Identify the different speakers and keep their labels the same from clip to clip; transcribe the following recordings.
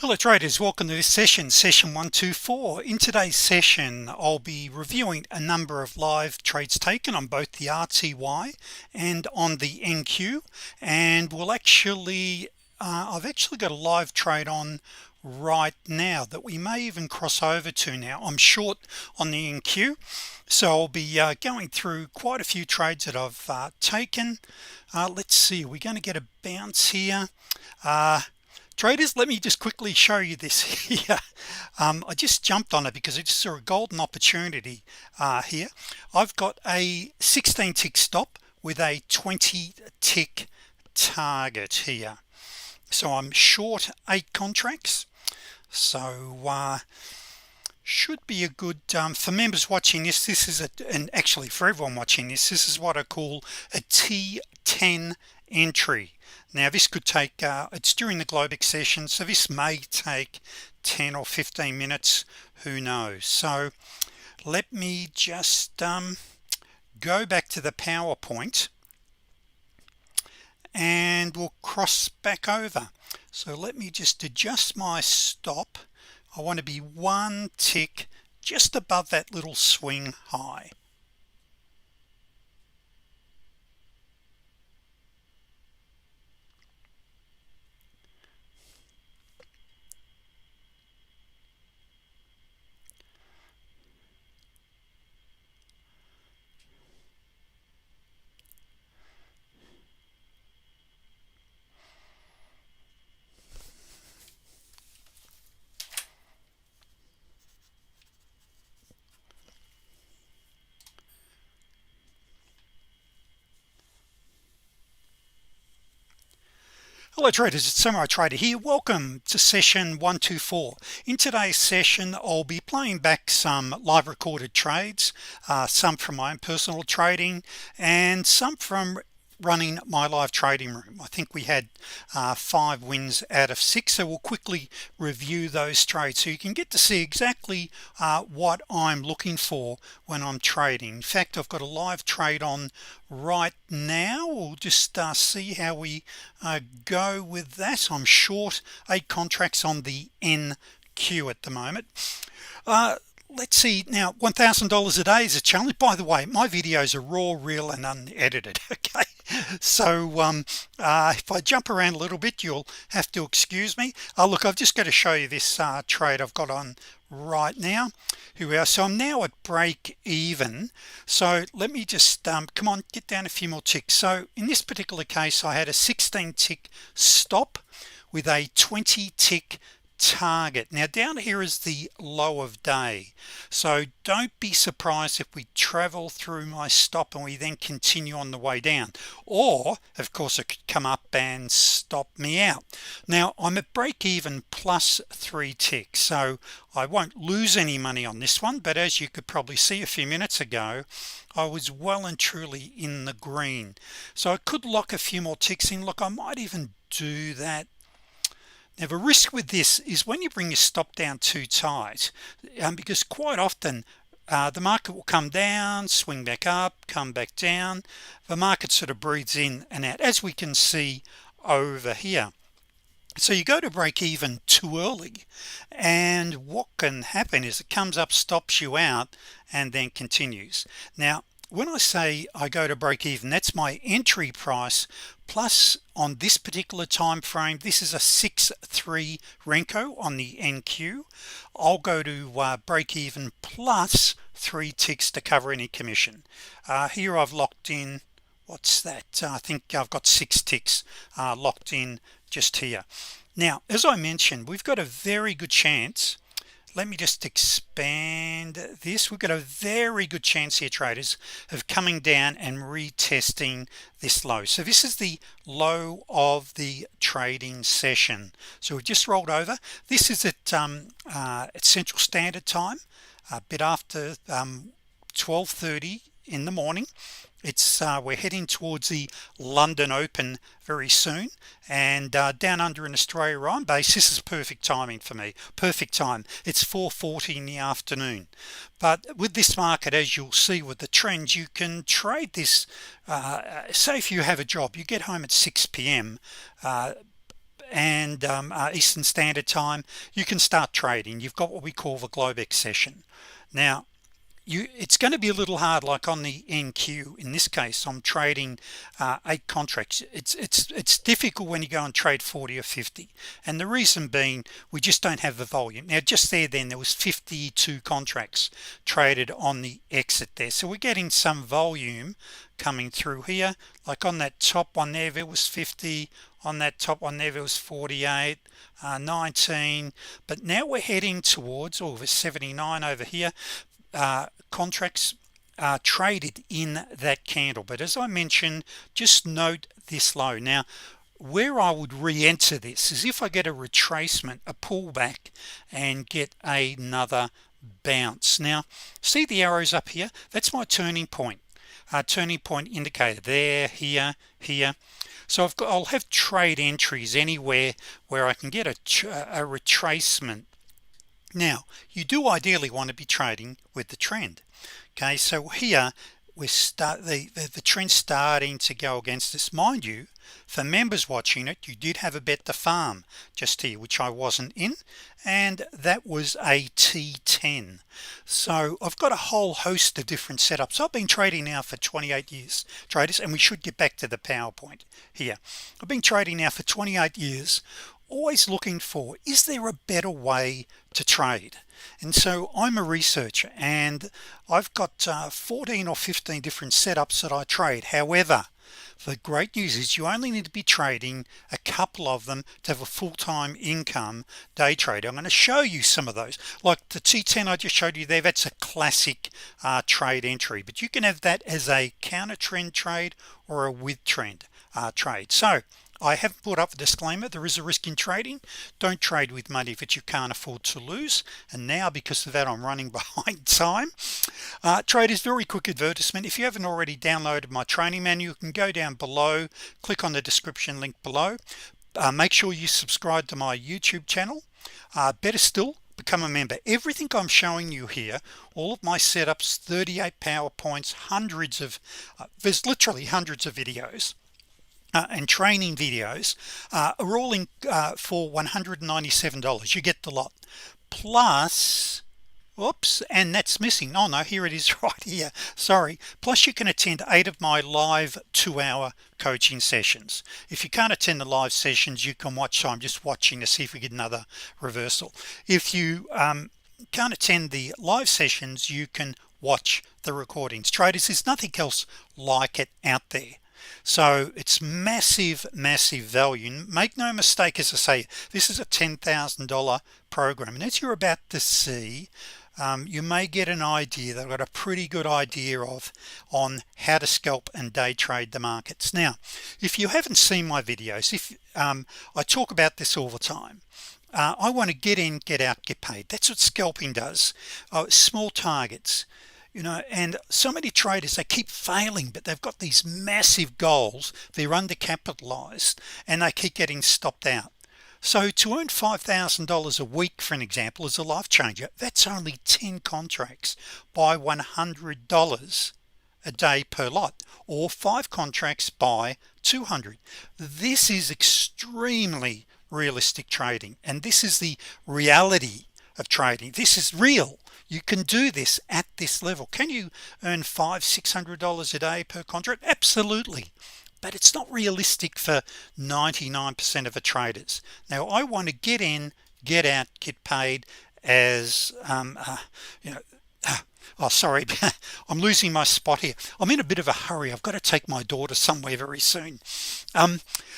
Speaker 1: Hello traders, welcome to this session 124. In today's session I'll be reviewing a number of live trades taken on both the RTY and on the NQ, and we'll actually I've actually got a live trade on right now that we may even cross over to. Now I'm short on the NQ, so I'll be going through quite a few trades that I've taken. Let's see, we're going to get a bounce here. Traders, let me just quickly show you this here. I just jumped on it because I just saw a golden opportunity here. I've got a 16 tick stop with a 20 tick target here, so I'm short 8 contracts. So should be a good for members watching this. This is and actually for everyone watching this, this is what I call a T10 entry. Now this could take it's during the Globex session, so this may take 10 or 15 minutes, who knows. So let me just go back to the PowerPoint and we'll cross back over. So let me just adjust my stop. I want to be 1 tick just above that little swing high. Hello traders, it's Samurai Trader here. Welcome to session 124. In today's session I'll be playing back some live recorded trades, some from my own personal trading and some from running my live trading room. I think we had 5 wins out of 6, so we'll quickly review those trades so you can get to see exactly what I'm looking for when I'm trading. In fact, I've got a live trade on right now. We'll just see how we go with that. I'm short 8 contracts on the NQ at the moment. Let's see now, $1,000 a day is a challenge. By the way, my videos are raw, real and unedited. Okay, so if I jump around a little bit, you'll have to excuse me. Look, I've just got to show you this trade I've got on right now. Here we are. So I'm now at break even. So let me just come on, get down a few more ticks. So in this particular case I had a 16 tick stop with a 20 tick target. Now down here is the low of day, so don't be surprised if we travel through my stop and we then continue on the way down, or of course it could come up and stop me out. Now I'm at break even plus 3 ticks, so I won't lose any money on this one, but as you could probably see a few minutes ago, I was well and truly in the green, so I could lock a few more ticks in. Look, I might even do that. Now the risk with this is when you bring your stop down too tight, because quite often the market will come down, swing back up, come back down. The market sort of breathes in and out, as we can see over here. So you go to break even too early, and what can happen is it comes up, stops you out, and then continues. Now when I say I go to break even, that's my entry price, plus on this particular time frame, this is a 6-3 Renko on the NQ. I'll go to break even plus 3 ticks to cover any commission. Here I've locked in, what's that, I think I've got 6 ticks locked in just here. Now as I mentioned, we've got a very good chance. Let me just expand this. We've got a very good chance here, traders, of coming down and retesting this low. So this is the low of the trading session. So we just rolled over. This is at Central Standard Time, a bit after 12:30 in the morning. It's we're heading towards the London Open very soon, and down under in Australia where I'm based, this is perfect timing for me. Perfect time. It's 4:40 in the afternoon. But with this market, as you'll see with the trends, you can trade this. Say if you have a job, you get home at 6 p.m. and Eastern Standard Time, you can start trading. You've got what we call the Globex session. Now it's going to be a little hard, like on the NQ. In this case, I'm trading 8 contracts. It's difficult when you go and trade 40 or 50, and the reason being we just don't have the volume. Now just there was 52 contracts traded on the exit there, so we're getting some volume coming through here. Like on that top one there was 50, on that top one there was 48, 19, but now we're heading towards over 79 over here. Contracts are traded in that candle, but as I mentioned, just note this low. Now where I would re-enter this is if I get a retracement, a pullback, and get another bounce. Now see the arrows up here? That's my turning point indicator there, here. So I'll have trade entries anywhere where I can get a retracement. Now you do ideally want to be trading with the trend. Okay, so here we start the trend starting to go against us. Mind you, for members watching it, you did have a bet the farm just here, which I wasn't in, and that was a T10. So I've got a whole host of different setups. I've been trading now for 28 years, traders, and we should get back to the PowerPoint here. I've been trading now for 28 years, always looking for, is there a better way to trade? And so I'm a researcher, and I've got 14 or 15 different setups that I trade. However, the great news is you only need to be trading a couple of them to have a full-time income day trade. I'm going to show you some of those, like the T10 I just showed you there. That's a classic trade entry, but you can have that as a counter trend trade or a with trend trade. So I have put up a disclaimer. There is a risk in trading. Don't trade with money that you can't afford to lose. And now, because of that, I'm running behind time. Traders, very quick advertisement. If you haven't already downloaded my training manual, you can go down below, click on the description link below. Make sure you subscribe to my YouTube channel. Better still, become a member. Everything I'm showing you here, all of my setups, 38 PowerPoints, there's literally hundreds of videos and training videos are all in for $197. You get the lot, plus whoops, and that's missing. Oh no, here it is right here, sorry. Plus you can attend 8 of my live 2-hour coaching sessions. If you can't attend the live sessions, you can watch. So I'm just watching to see if we get another reversal. If you can't attend the live sessions, you can watch the recordings. Traders, there's nothing else like it out there. So it's massive value. Make no mistake, as I say, this is a $10,000 program, and as you're about to see, you may get an idea. They've got a pretty good idea on how to scalp and day trade the markets. Now if you haven't seen my videos, if I talk about this all the time, I want to get in, get out, get paid. That's what scalping does. Small targets, and so many traders, they keep failing, but they've got these massive goals. They're undercapitalized and they keep getting stopped out. So to earn $5,000 a week, for an example, is a life changer. That's only 10 contracts by $100 a day per lot, or 5 contracts by 200. This is extremely realistic trading, and this is the reality of trading. This is real. You can do this at this level. Can you earn $500-600 a day per contract? Absolutely, but it's not realistic for 99% of the traders. Now I want to get in, get out, get paid as oh sorry, I'm losing my spot here. I'm in a bit of a hurry. I've got to take my daughter somewhere very soon.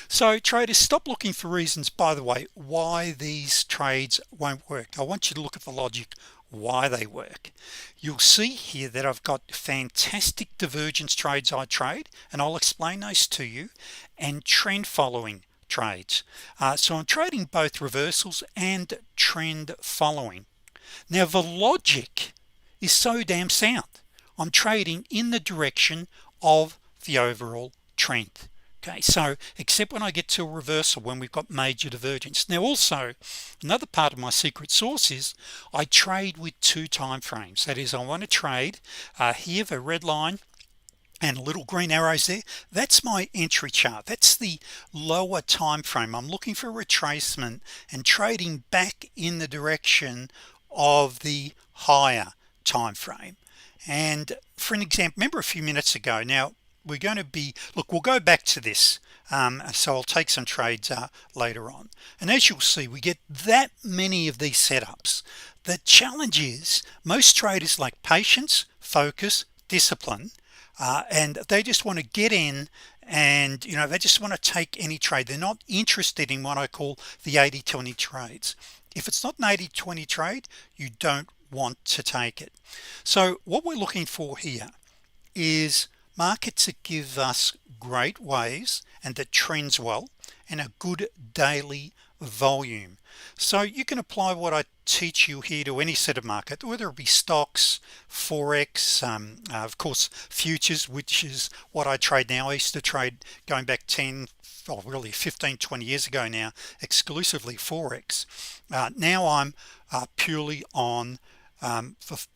Speaker 1: So traders, stop looking for reasons, by the way, why these trades won't work. I want you to look at the logic why they work. You'll see here that I've got fantastic divergence trades I trade, and I'll explain those to you, and trend following trades. So I'm trading both reversals and trend following. Now the logic is so damn sound. I'm trading in the direction of the overall trend. Okay, so except when I get to a reversal, when we've got major divergence. Now also, another part of my secret sauce is I trade with 2 time frames. That is, I want to trade here, the red line and little green arrows there, that's my entry chart. That's the lower time frame. I'm looking for retracement and trading back in the direction of the higher time frame. And for an example, remember a few minutes ago, now we're going to be, look, we'll go back to this, so I'll take some trades later on, and as you'll see, we get that many of these setups. The challenge is most traders lack patience, focus, discipline, and they just want to get in, and they just want to take any trade. They're not interested in what I call the 80-20 trades. If it's not an 80-20 trade, you don't want to take it. So what we're looking for here is markets that give us great waves and that trends well and a good daily volume. So you can apply what I teach you here to any set of market, whether it be stocks, forex, of course futures, which is what I trade now. I used to trade going back 10 or really 15-20 years ago now, exclusively forex. Now I'm purely on the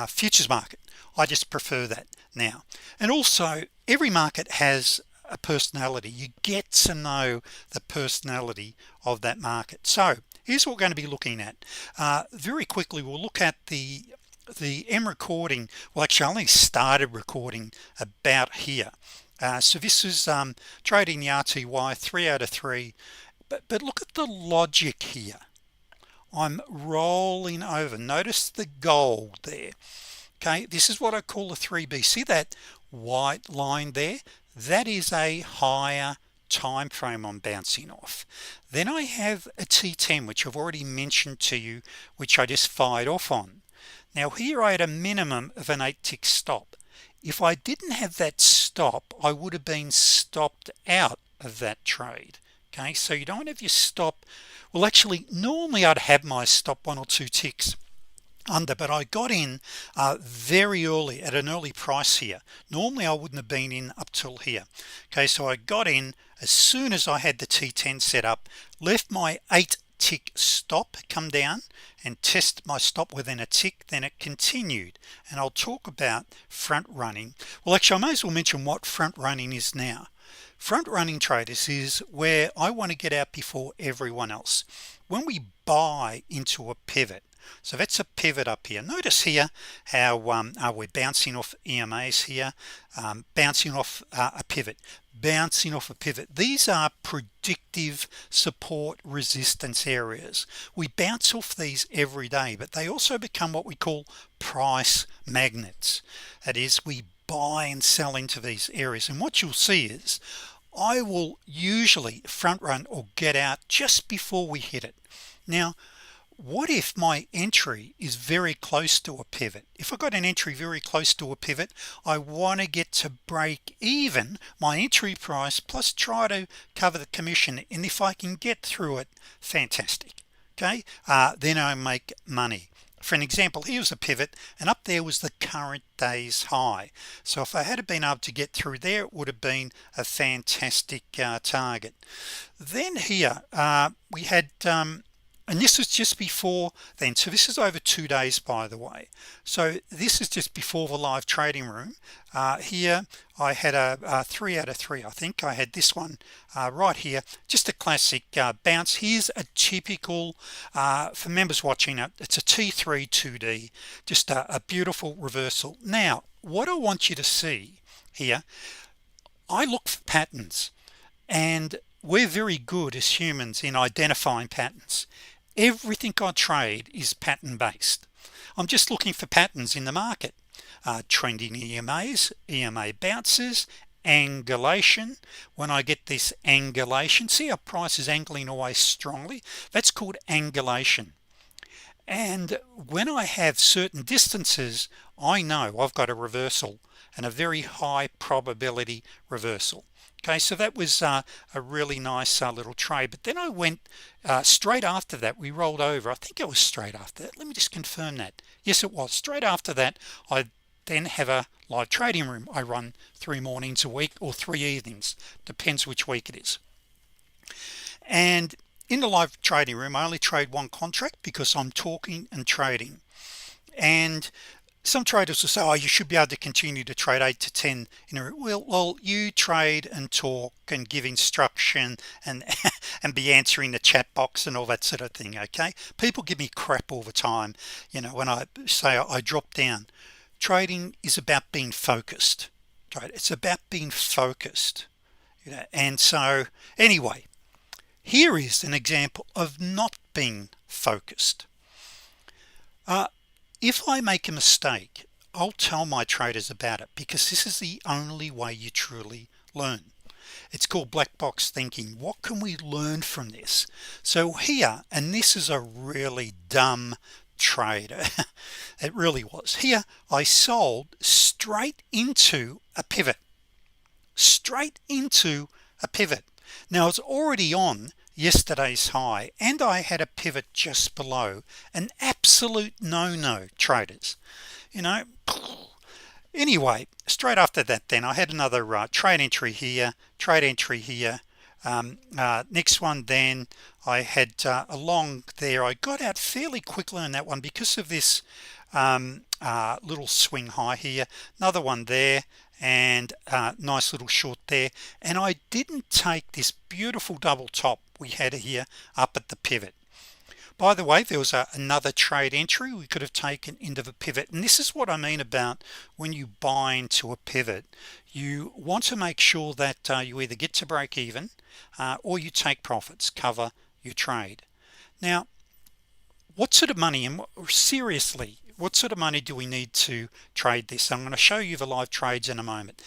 Speaker 1: futures market. I just prefer that now. And also every market has a personality. You get to know the personality of that market. So here's what we're going to be looking at very quickly. We'll look at the M recording. Well, actually I only started recording about here. So this is trading the RTY 3 out of 3, but look at the logic here. I'm rolling over. Notice the gold there. Okay, this is what I call a 3B. See that white line there? That is a higher time frame I'm bouncing off. Then I have a T10, which I've already mentioned to you, which I just fired off on. Now here I had a minimum of an 8-tick stop. If I didn't have that stop, I would have been stopped out of that trade. Okay, so you don't have your stop. Well, actually normally I'd have my stop 1 or 2 ticks under, but I got in very early at an early price here. Normally I wouldn't have been in up till here. Okay, so I got in as soon as I had the T10 set up, left my 8-tick stop come down and test my stop within a tick, then it continued. And I'll talk about front running. Well, actually I may as well mention what front running is now. Front running traders is where I want to get out before everyone else. When we buy into a pivot, so that's a pivot up here. Notice here how we're bouncing off EMAs here, bouncing off a pivot, bouncing off a pivot. These are predictive support resistance areas. We bounce off these every day, but they also become what we call price magnets. That is, we buy and sell into these areas, and what you'll see is I will usually front run or get out just before we hit it. Now what if my entry is very close to a pivot? If I got an entry very close to a pivot, I want to get to break even my entry price plus try to cover the commission, and if I can get through it, fantastic. Okay, then I make money. For an example, here's a pivot and up there was the current day's high. So if I had been able to get through there, it would have been a fantastic target. Then here we had and this was just before then, so this is over 2 days, by the way. So this is just before the live trading room. Here I had a 3 out of 3. I think I had this one right here, just a classic bounce. Here's a typical for members watching it, it's a T3 2D, just a beautiful reversal. Now what I want you to see here, I look for patterns, and we're very good as humans in identifying patterns. Everything I trade is pattern based. I'm just looking for patterns in the market, trending EMAs, EMA bounces, angulation. When I get this angulation, see our price is angling away strongly, that's called angulation. And when I have certain distances, I know I've got a reversal, and a very high probability reversal. Okay, so that was a really nice little trade. But then I went straight after that, we rolled over. I think it was straight after that. Let me just confirm that. Yes, it was straight after that. I then have a live trading room. I run 3 mornings a week or 3 evenings, depends which week it is. And in the live trading room, I only trade 1 contract because I'm talking and trading. And some traders will say, oh, you should be able to continue to trade 8 to 10 in a well, you trade and talk and give instruction and and be answering the chat box and all that sort of thing. Okay, people give me crap all the time, when I say I drop down. Trading is about being focused, right? It's about being focused, and so anyway, here is an example of not being focused. If I make a mistake, I'll tell my traders about it, because this is the only way you truly learn. It's called black box thinking. What can we learn from this? So here, and this is a really dumb trade, it really was. Here I sold straight into a pivot, now it's already on yesterday's high, and I had a pivot just below. An absolute no-no, traders. Anyway, straight after that, then I had another trade entry here, next one. Then I had a long there. I got out fairly quickly on that one because of this little swing high here, another one there, and nice little short there. And I didn't take this beautiful double top we had here up at the pivot. By the way, there was another trade entry we could have taken into the pivot, and this is what I mean about when you buy into a pivot. You want to make sure that you either get to break even or you take profits, cover your trade. Now, what sort of money, and seriously, what sort of money do we need to trade this? I'm going to show you the live trades in a moment.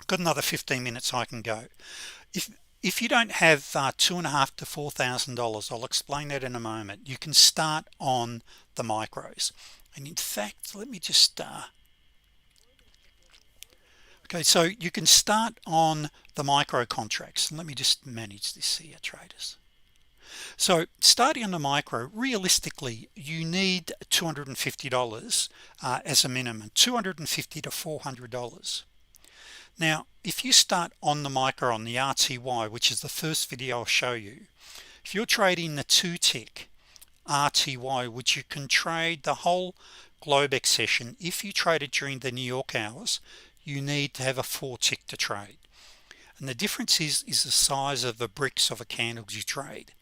Speaker 1: Got another 15 minutes I can go. If you don't have $2,500 to $4,000, I'll explain that in a moment. You can start on the micros, and in fact, let me just okay, so you can start on the micro contracts, and let me just manage this here, traders. So starting on the micro, realistically you need $250 as a minimum, $250 to $400. Now if you start on the micro on the RTY, which is the first video I'll show you, if you're trading the 2-tick RTY, which you can trade the whole Globex session, if you trade it during the New York hours, you need to have a 4-tick to trade, and the difference is the size of the bricks of a candles you trade.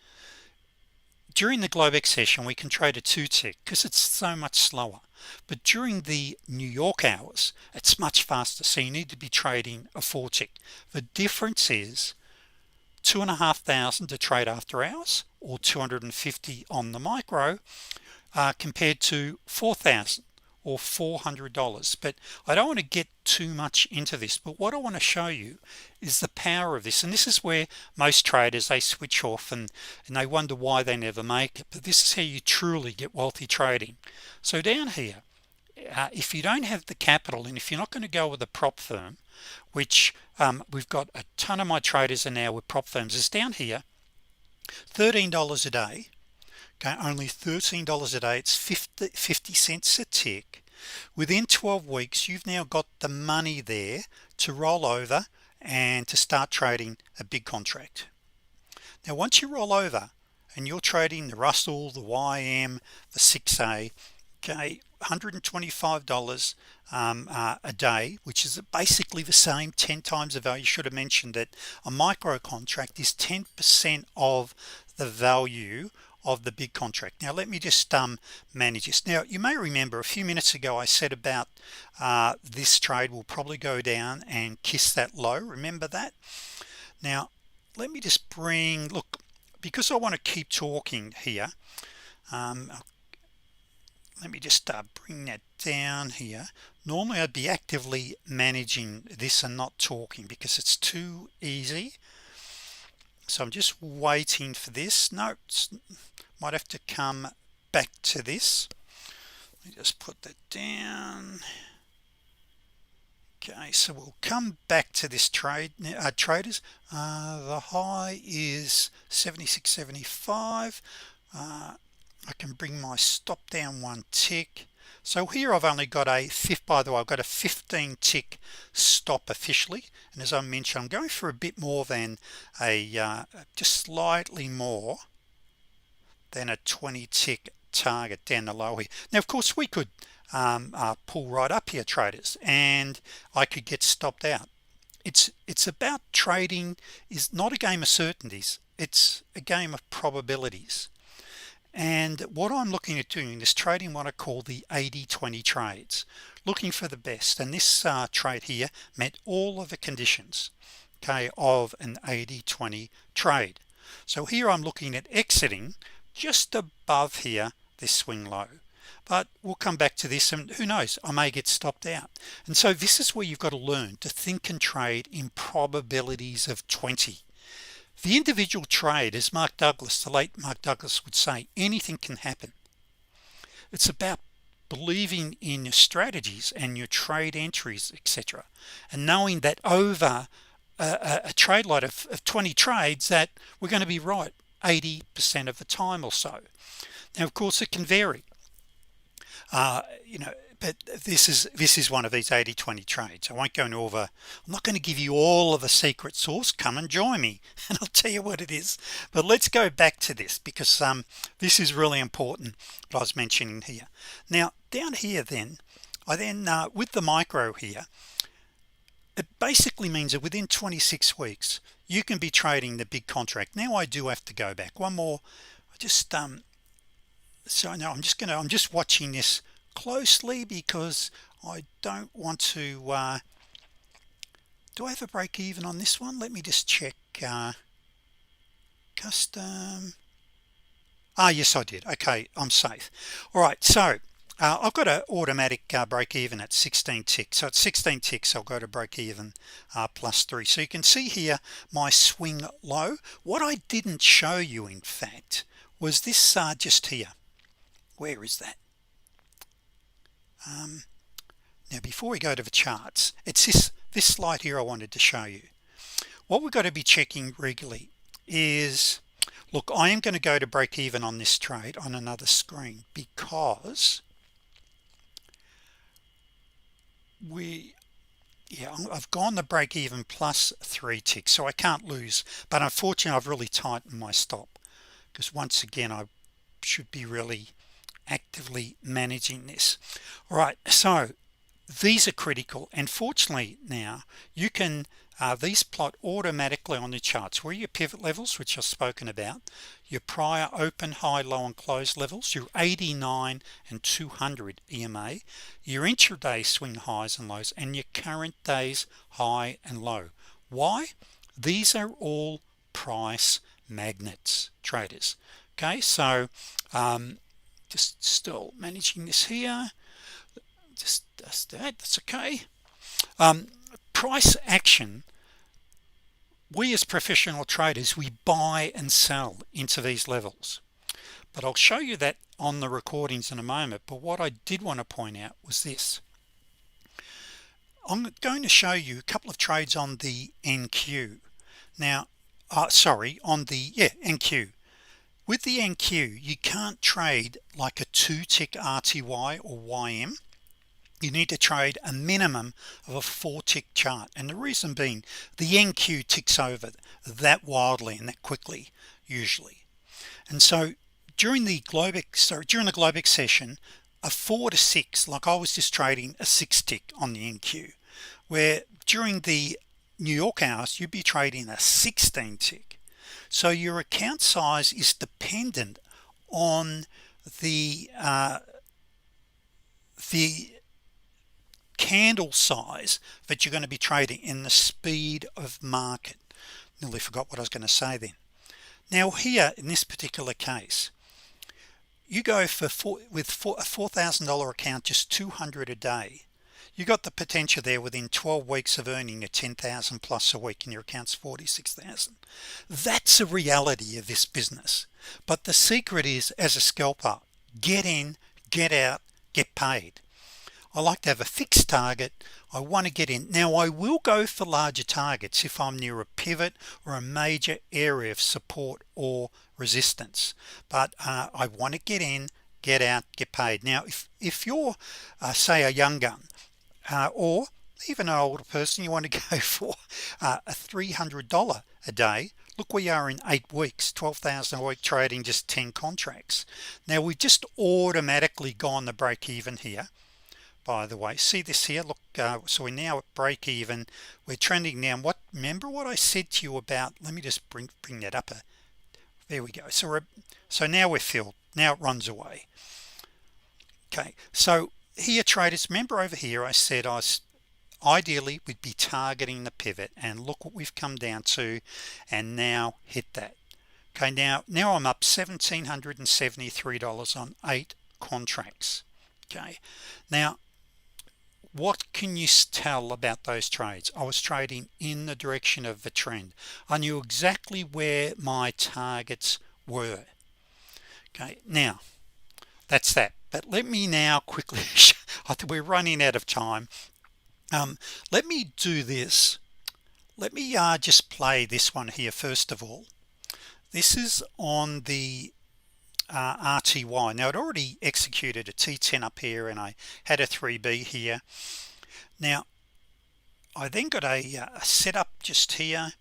Speaker 1: During the Globex session we can trade a 2-tick because it's so much slower, but during the New York hours it's much faster, so you need to be trading a 4-tick. The difference is $2,500 to trade after hours, or $250 on the micro, compared to $4,000 or $400. But I don't want to get too much into this, but what I want to show you is the power of this, and this is where most traders, they switch off and they wonder why they never make it. But this is how you truly get wealthy trading. So down here, if you don't have the capital, and if you're not going to go with a prop firm, which we've got a ton of my traders are now with prop firms, is down here, $13 a day. Okay, only $13 a day. It's 50 cents a tick. Within 12 weeks you've now got the money there to roll over and to start trading a big contract. Now once you roll over and you're trading the Russell, the YM, the 6A, okay, $125 a day, which is basically the same 10 times the value. Should have mentioned that a micro contract is 10% of the value of the big contract. Now let me just manage this. Now you may remember a few minutes ago I said about this trade will probably go down and kiss that low. Remember that? Now let me just look, because I want to keep talking here, let me just bring that down here. Normally I'd be actively managing this and not talking because it's too easy, so I'm just waiting for this. No, might have to come back to this. Let me just put that down. Okay, so we'll come back to this trade, traders. The high is 76.75. I can bring my stop down 1 tick. So here I've only got by the way, I've got a 15 tick stop officially, and as I mentioned, I'm going for a bit more than just slightly more than a 20 tick target down the low here. Now of course we could pull right up here, traders, and I could get stopped out. It's about trading is not a game of certainties, it's a game of probabilities. And what I'm looking at doing is trading what I call the 80-20 trades, looking for the best. And this trade here met all of the conditions, okay, of an 80-20 trade. So here I'm looking at exiting just above here this swing low, but we'll come back to this, and who knows, I may get stopped out. And so this is where you've got to learn to think and trade in probabilities of 20. The individual trade, as Mark Douglas, the late Mark Douglas would say, anything can happen. It's about believing in your strategies and your trade entries, etc., and knowing that over a trade lot of 20 trades that we're going to be right 80% of the time or so. Now of course it can vary, but this is one of these 80-20 trades. I won't go into I'm not going to give you all of the secret sauce. Come and join me and I'll tell you what it is. But let's go back to this, because this is really important what I was mentioning here. Now down here then with the micro here, it basically means that within 26 weeks you can be trading the big contract. Now I do have to go back one more. I just so now I'm just watching this closely because I don't want to do I have a break even on this one? Let me just check. Custom. Yes I did. Okay, I'm safe. All right, so I've got an automatic break even at 16 ticks. So at 16 ticks I'll go to break even +3. So you can see here my swing low. What I didn't show you, in fact, was this just here. Where is that? Now before we go to the charts, it's this slide here I wanted to show you. What we've got to be checking regularly is, look, I am going to go to break even on this trade on another screen, because I've gone to break even +3 ticks, so I can't lose, but unfortunately I've really tightened my stop, because once again I should be really actively managing this. All right, so these are critical, and fortunately now you can these plot automatically on the charts where your pivot levels, which I've spoken about, your prior open, high, low and close levels, your 89 and 200 EMA, your intraday swing highs and lows, and your current day's high and low. Why? These are all price magnets, traders. Okay, so just still managing this here, just that's okay. Price action, we as professional traders, we buy and sell into these levels, but I'll show you that on the recordings in a moment. But what I did want to point out was this. I'm going to show you a couple of trades on the NQ now, on the NQ. With the NQ you can't trade like a 2-tick RTY or YM. You need to trade a minimum of a 4-tick chart, and the reason being the NQ ticks over that wildly and that quickly usually. And so during the Globex session, a 4 to 6, like I was just trading a 6-tick on the NQ, where during the New York hours you'd be trading a 16-tick. So your account size is dependent on the candle size that you're going to be trading in the speed of market. Nearly forgot what I was going to say then. Now here in this particular case, you go with a $4,000 account, just 200 a day. You got the potential there within 12 weeks of earning a 10,000 plus a week, and your account's 46,000. That's a reality of this business. But the secret is, as a scalper, get in, get out, get paid. I like to have a fixed target. I want to get in. Now I will go for larger targets if I'm near a pivot or a major area of support or resistance, but I want to get in, get out, get paid. Now if you're say a young gun or even an older person, you want to go for a $300 a day look, we are in 8 weeks, 12,000 a week trading just 10 contracts. Now we've just automatically gone the break even here, by the way. See this here, look, so we're now at break even. We're trending now. Remember what I said to you about, let me just bring that up. There we go. So now we're filled. Now it runs away. Okay, so here traders, remember over here I said ideally we'd be targeting the pivot, and look what we've come down to, and now hit that. Okay, now I'm up $1,773 on 8 contracts. Okay, now what can you tell about those trades? I was trading in the direction of the trend. I knew exactly where my targets were. Okay, now that's that. But let me now quickly I think we're running out of time. Let me do this. Let me just play this one here. First of all, this is on the RTY. Now it already executed a T10 up here, and I had a 3B here. Now I then got a setup just here,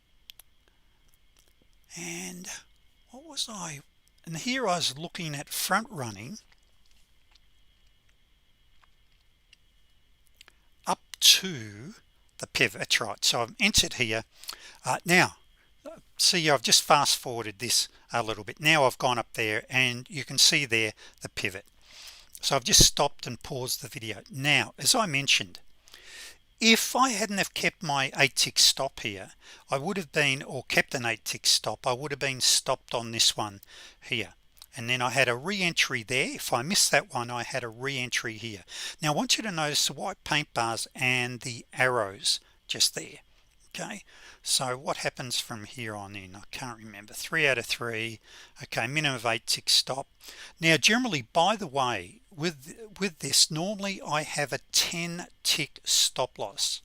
Speaker 1: and what was I, and here I was looking at front running up to the pivot. That's right. So I've entered here. Now see, I've just fast forwarded this a little bit. Now I've gone up there, and you can see there the pivot. So I've just stopped and paused the video. Now, as I mentioned, if I hadn't have kept my 8-tick stop here, I would have been, or kept an 8-tick stop, I would have been stopped on this one here, and then I had a re-entry there. If I missed that one, I had a re-entry here. Now I want you to notice the white paint bars and the arrows just there. Okay, so what happens from here on in? I can't remember. 3 out of 3. Okay, minimum of 8-tick stop. Now generally, by the way, with this, normally I have a 10-tick stop loss.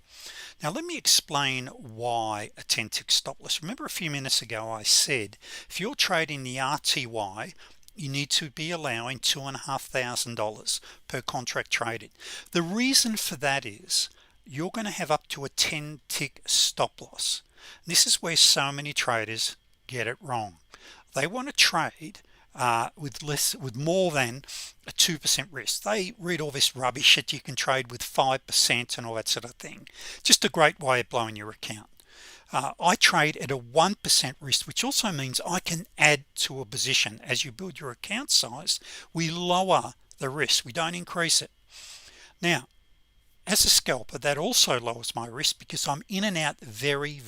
Speaker 1: Now let me explain why a 10-tick stop loss. Remember a few minutes ago I said if you're trading the RTY, you need to be allowing $2,500 per contract traded. The reason for that is you're going to have up to a 10-tick stop loss. This is where so many traders get it wrong. They want to trade with more than a 2% risk. They read all this rubbish that you can trade with 5% and all that sort of thing. Just a great way of blowing your account. I trade at a 1% risk, which also means I can add to a position. As you build your account size, we lower the risk, we don't increase it. Now as a scalper, that also lowers my risk because I'm in and out very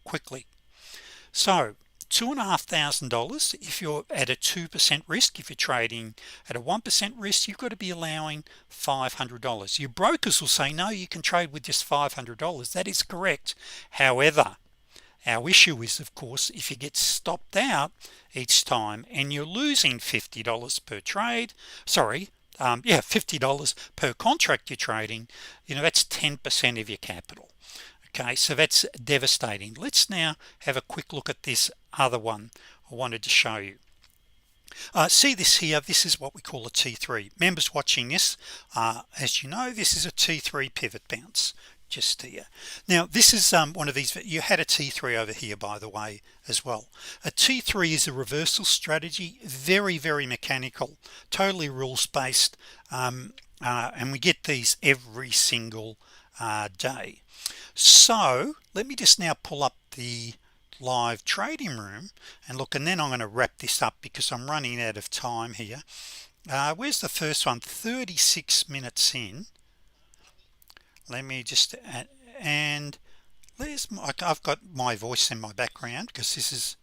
Speaker 1: quickly. So $2,500 if you're at a 2% risk. If you're trading at a 1% risk, you've got to be allowing $500. Your brokers will say no, you can trade with just $500. That is correct. However, our issue is, of course, if you get stopped out each time and you're losing $50 per trade, $50 per contract you're trading, that's 10% of your capital. Okay, so that's devastating. Let's now have a quick look at this other one I wanted to show you. See this here, this is what we call a T3. Members watching this, as you know, this is a T3 pivot bounce just here. Now this is one of these. You had a T3 over here, by the way, as well. A T3 is a reversal strategy, very mechanical, totally rules based, and we get these every single day. So let me just now pull up the live trading room and look, and then I'm going to wrap this up because I'm running out of time here. Where's the first one? 36 minutes in. Let me just and I've got my voice in my background because this is,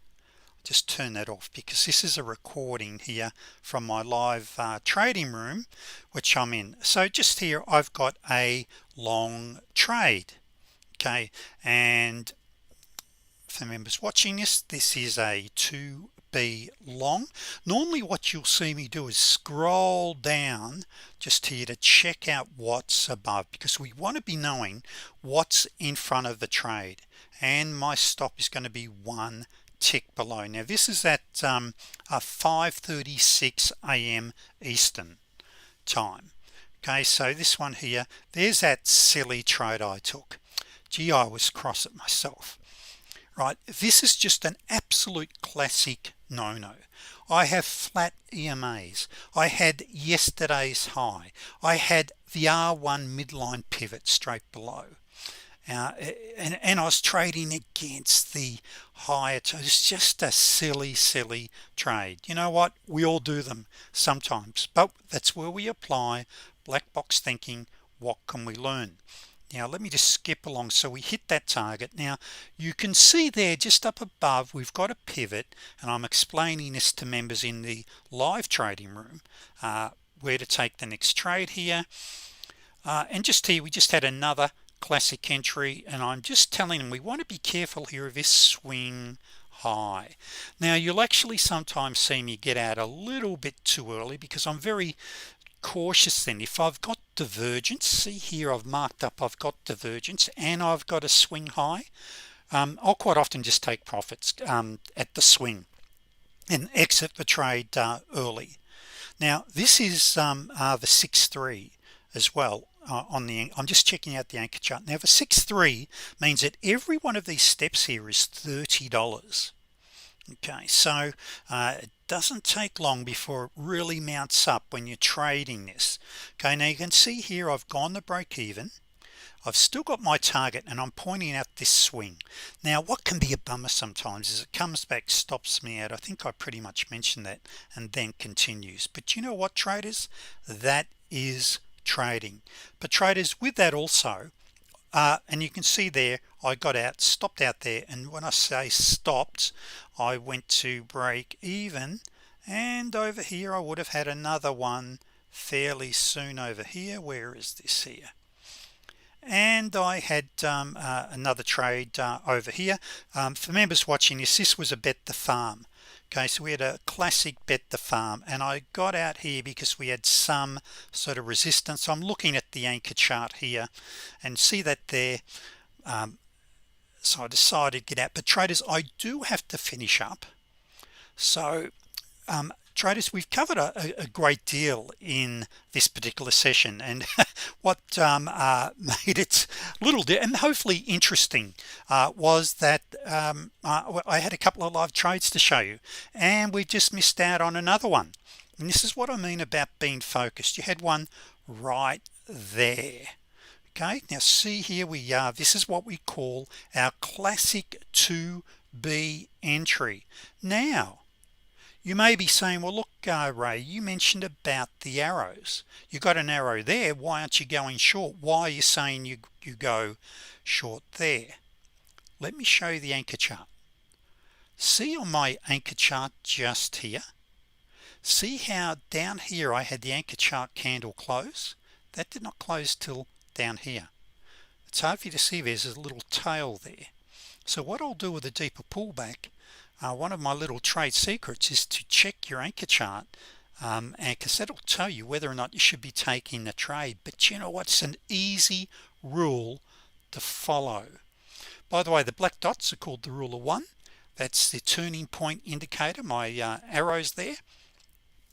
Speaker 1: just turn that off because this is a recording here from my live trading room which I'm in. So just here I've got a long trade. Okay, and for members watching this is a 2B long. Normally what you'll see me do is scroll down just here to check out what's above, because we want to be knowing what's in front of the trade, and my stop is going to be 1 tick below. Now this is at 5:36 a.m. Eastern time. Okay, so this one here, there's that silly trade I took. Gee, I was cross at myself. right? This is just an absolute classic no-no. I have flat EMAs. I had yesterday's high. I had the R1 midline pivot straight below, and I was trading against the higher. It's just a silly trade. You know what, we all do them sometimes, but that's where we apply black box thinking. What can we learn? Now let me just skip along. So we hit that target. Now you can see there just up above we've got a pivot, and I'm explaining this to members in the live trading room, where to take the next trade here, and just here we just had another classic entry, and I'm just telling them we want to be careful here of this swing high. Now you'll actually sometimes see me get out a little bit too early because I'm very cautious. Then if I've got divergence, see here I've marked up I've got divergence and I've got a swing high, I'll quite often just take profits at the swing and exit the trade early. Now this is the 6-3 as well. I'm just checking out the anchor chart now. The 6-3 means that every one of these steps here is $30. Okay, so it doesn't take long before it really mounts up when you're trading this. Okay, now you can see here I've gone to break even. I've still got my target, and I'm pointing out this swing. Now what can be a bummer sometimes is it comes back, stops me out. I think I pretty much mentioned that, and then continues. But you know what, traders, that is trading. But traders, with that also, and you can see there I got out, stopped out there, and when I say stopped, I went to break even, and over here I would have had another one fairly soon over here. Where is this here? And I had another trade over here. For members watching this was a bet the farm. Okay, so we had a classic bet the farm, and I got out here because we had some sort of resistance. I'm looking at the anchor chart here and see that there, so I decided to get out. But traders, I do have to finish up. So traders, we've covered a great deal in this particular session, and what made it a little and hopefully interesting was that I had a couple of live trades to show you, and we just missed out on another one. And this is what I mean about being focused. You had one right there. Okay, now see here we are. This is what we call our classic 2B entry. Now you may be saying, well, look, Ray, you mentioned about the arrows. You got an arrow there. Why aren't you going short? Why are you saying you go short there? Let me show you the anchor chart. See on my anchor chart just here, see how down here I had the anchor chart candle close. That did not close till down here. It's hard for you to see. There's a little tail there. So what I'll do with a deeper pullback, one of my little trade secrets is to check your anchor chart, and because that'll tell you whether or not you should be taking the trade. But you know what, it's an easy rule to follow. By the way, the black dots are called the rule of one. That's the turning point indicator, my arrows there,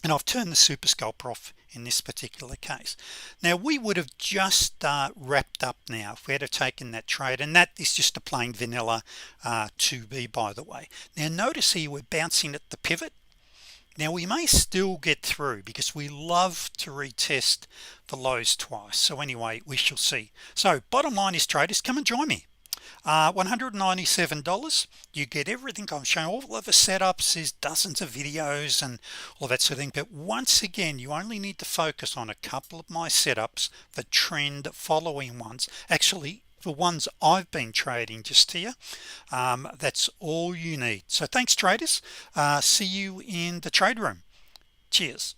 Speaker 1: and I've turned the super scalper off in this particular case. Now we would have just wrapped up now if we had taken that trade, and that is just a plain vanilla 2B, by the way. Now notice here we're bouncing at the pivot. Now we may still get through because we love to retest the lows twice. So anyway, we shall see. So bottom line is, traders, come and join me. $197. You get everything I'm showing, all of the setups. There's dozens of videos and all that sort of thing, but once again you only need to focus on a couple of my setups, the trend following ones, actually the ones I've been trading just here. That's all you need. So thanks, traders. See you in the trade room. Cheers.